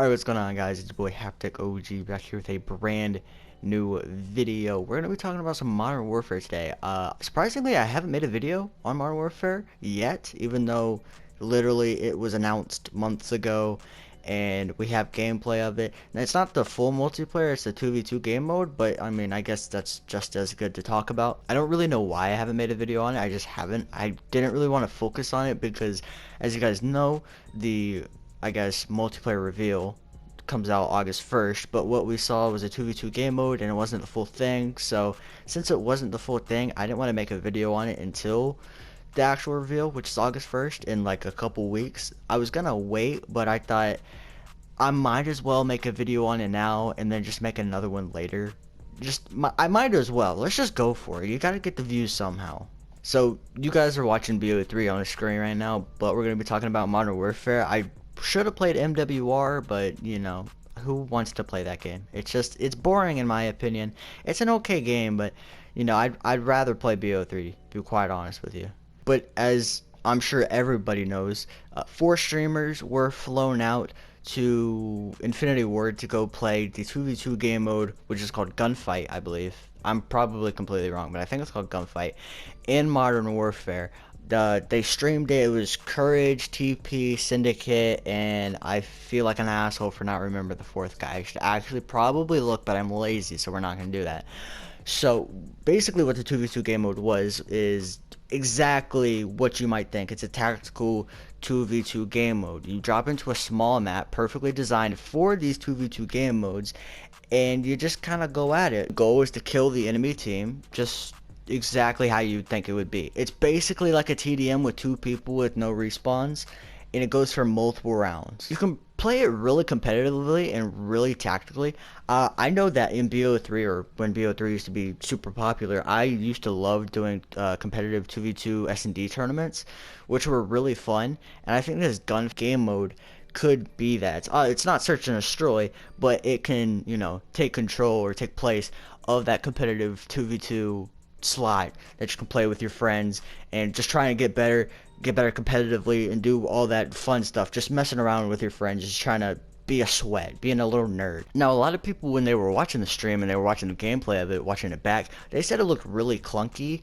Alright, what's going on, guys? It's your boy HapticOG back here with a brand new video. We're going to be talking about some Modern Warfare today. Surprisingly, I haven't made a video on Modern Warfare yet, even though literally it was announced months ago and we have gameplay of it. And it's not the full multiplayer, it's the 2v2 game mode, but I mean, I guess that's just as good to talk about. I don't really know why I haven't made a video on it, I just haven't. I didn't really want to focus on it because, as you guys know, I guess multiplayer reveal comes out August 1st, but what we saw was a 2v2 game mode and it wasn't the full thing. So since it wasn't the full thing, I didn't want to make a video on it until the actual reveal, which is August 1st, in like a couple weeks. I was gonna wait, but I thought I might as well make a video on it now and then just make another one later. I might as well. Let's just go for it. You gotta get the views somehow. So you guys are watching BO3 on the screen right now, but we're gonna be talking about Modern Warfare. I should have played MWR, but you know, who wants to play that game? It's boring in my opinion. It's an okay game, but you know, I'd rather play BO3, to be quite honest with you. But as I'm sure everybody knows, 4 streamers were flown out to Infinity Ward to go play the 2v2 game mode, which is called Gunfight, I believe. I'm probably completely wrong, but I think it's called Gunfight in Modern Warfare. They streamed it. It was Courage, TP, Syndicate, and I feel like an asshole for not remembering the 4th guy. I should actually probably look, but I'm lazy, so we're not going to do that. So basically what the 2v2 game mode is exactly what you might think. It's a tactical 2v2 game mode. You drop into a small map perfectly designed for these 2v2 game modes, and you just kind of go at it. The goal is to kill the enemy team, just exactly how you'd think it would be. It's basically like a TDM with 2 people with no respawns, and it goes for multiple rounds. You can play it really competitively and really tactically. I know that in BO3, or when BO3 used to be super popular, I used to love doing competitive 2v2 S&D tournaments, which were really fun, and I think this gun game mode could be that. It's not search and destroy, but it can, you know, take control or take place of that competitive 2v2 slot that you can play with your friends and just try and get better competitively and do all that fun stuff, just messing around with your friends, just trying to be a sweat, being a little nerd. Now, a lot of people, when they were watching the stream and they were watching the gameplay of it, watching it back, they said it looked really clunky.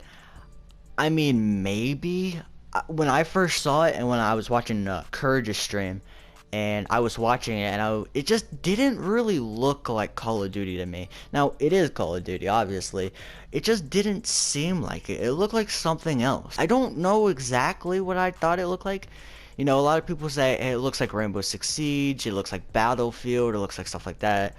I mean, maybe. When I first saw it and when I was watching Courage's stream, and I was watching it, and it just didn't really look like Call of Duty to me. Now, it is Call of Duty, obviously. It just didn't seem like it. It looked like something else. I don't know exactly what I thought it looked like. You know, a lot of people say, hey, it looks like Rainbow Six Siege, it looks like Battlefield, it looks like stuff like that.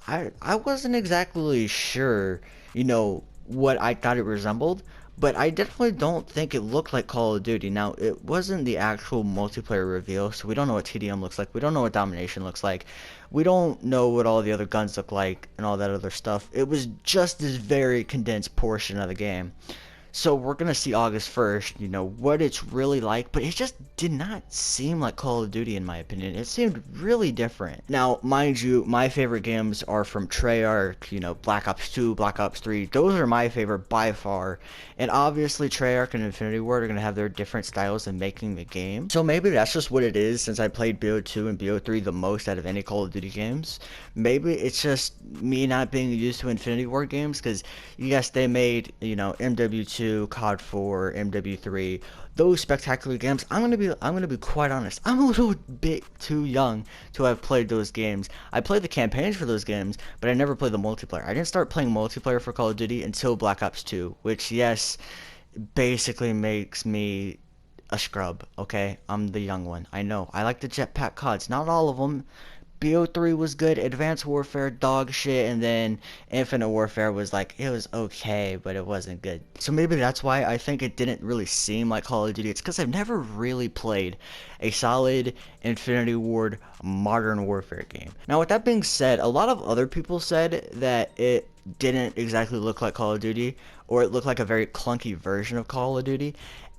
I wasn't exactly sure, you know, what I thought it resembled, but I definitely don't think it looked like Call of Duty. Now, it wasn't the actual multiplayer reveal, so we don't know what TDM looks like. We don't know what Domination looks like. We don't know what all the other guns look like and all that other stuff. It was just this very condensed portion of the game. So we're going to see August 1st, you know, what it's really like, but it just did not seem like Call of Duty in my opinion. It seemed really different. Now, mind you, my favorite games are from Treyarch, you know, Black Ops 2, Black Ops 3. Those are my favorite by far. And obviously Treyarch and Infinity Ward are going to have their different styles in making the game. So maybe that's just what it is, since I played BO2 and BO3 the most out of any Call of Duty games. Maybe it's just me not being used to Infinity Ward games, because yes, they made, you know, MW2, COD 4, MW3, those spectacular games. I'm gonna be quite honest. I'm a little bit too young to have played those games. I played the campaigns for those games, but I never played the multiplayer. I didn't start playing multiplayer for Call of Duty until Black Ops 2, which, yes, basically makes me a scrub. Okay, I'm the young one. I know. I like the jetpack CODs. Not all of them. BO3 was good, Advanced Warfare dog shit, and then Infinite Warfare was like, it was okay, but it wasn't good. So maybe that's why I think it didn't really seem like Call of Duty. It's because I've never really played a solid Infinity Ward Modern Warfare game. Now, with that being said, a lot of other people said that it didn't exactly look like Call of Duty, or it looked like a very clunky version of Call of Duty.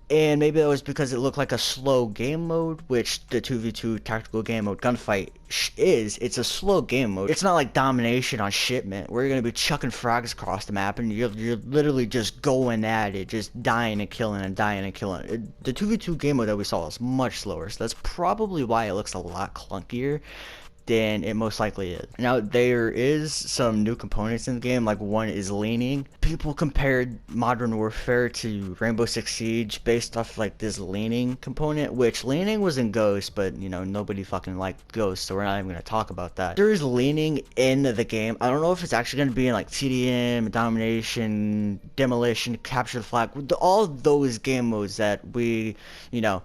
And maybe that was because it looked like a slow game mode, which the 2v2 tactical game mode Gunfight is. It's a slow game mode. It's not like Domination on Shipment, where you're going to be chucking frags across the map and you're literally just going at it, just dying and killing and dying and killing. The 2v2 game mode that we saw is much slower, so that's probably why it looks a lot clunkier. then it most likely is. Now, there is some new components in the game, like one is leaning. People compared Modern Warfare to Rainbow Six Siege based off like this leaning component, which leaning was in Ghost, but you know, nobody fucking liked Ghost, so we're not even gonna talk about that. There is leaning in the game. I don't know if it's actually gonna be in like TDM, Domination, Demolition, Capture the Flag, all those game modes that we, you know,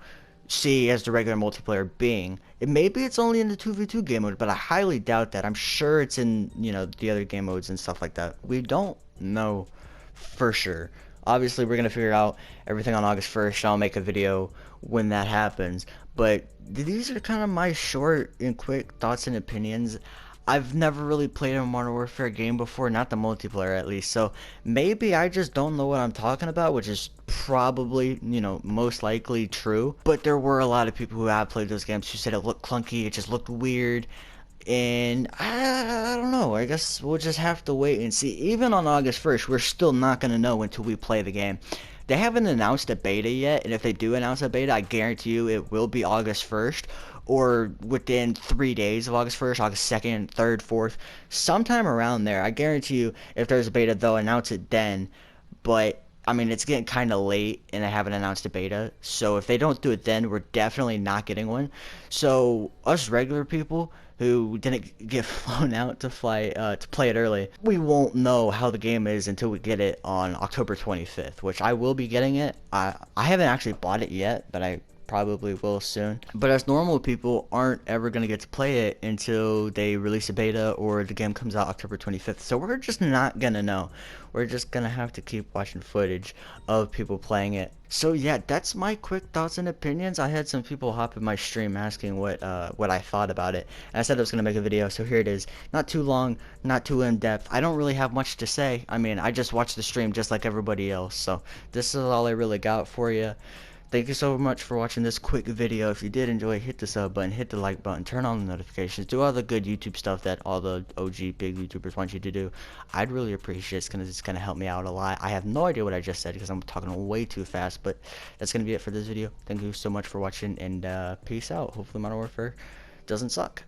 see as the regular multiplayer being. Maybe it's only in the 2v2 game mode, but I highly doubt that. I'm sure it's in, you know, the other game modes and stuff like that. We don't know for sure. Obviously, we're going to figure out everything on August 1st. I'll make a video when that happens. But these are kind of my short and quick thoughts and opinions. I've never really played a Modern Warfare game before, not the multiplayer at least, so maybe I just don't know what I'm talking about, which is probably, you know, most likely true. But there were a lot of people who have played those games who said it looked clunky, it just looked weird, and I don't know, I guess we'll just have to wait and see. Even on August 1st, we're still not going to know until we play the game. They haven't announced a beta yet, and if they do announce a beta, I guarantee you it will be August 1st, or within 3 days of August 1st, August 2nd, 3rd, 4th, sometime around there. I guarantee you if there's a beta, they'll announce it then, but I mean, it's getting kind of late, and they haven't announced a beta, so if they don't do it then, we're definitely not getting one. So, us regular people who didn't get flown out to play it early, we won't know how the game is until we get it on October 25th, which I will be getting it. I haven't actually bought it yet, but I probably will soon. But as normal people aren't ever going to get to play it until they release a beta or the game comes out October 25th. So we're just not going to know. We're just going to have to keep watching footage of people playing it. So yeah, that's my quick thoughts and opinions. I had some people hop in my stream asking what I thought about it. And I said I was going to make a video, so here it is. Not too long, not too in-depth. I don't really have much to say. I mean, I just watched the stream just like everybody else. So this is all I really got for you. Thank you so much for watching this quick video. If you did enjoy, hit the sub button, hit the like button, turn on the notifications, do all the good YouTube stuff that all the OG big YouTubers want you to do. I'd really appreciate it. It's gonna help me out a lot. I have no idea what I just said because I'm talking way too fast, but that's gonna be it for this video. Thank you so much for watching, and peace out. Hopefully Modern Warfare doesn't suck.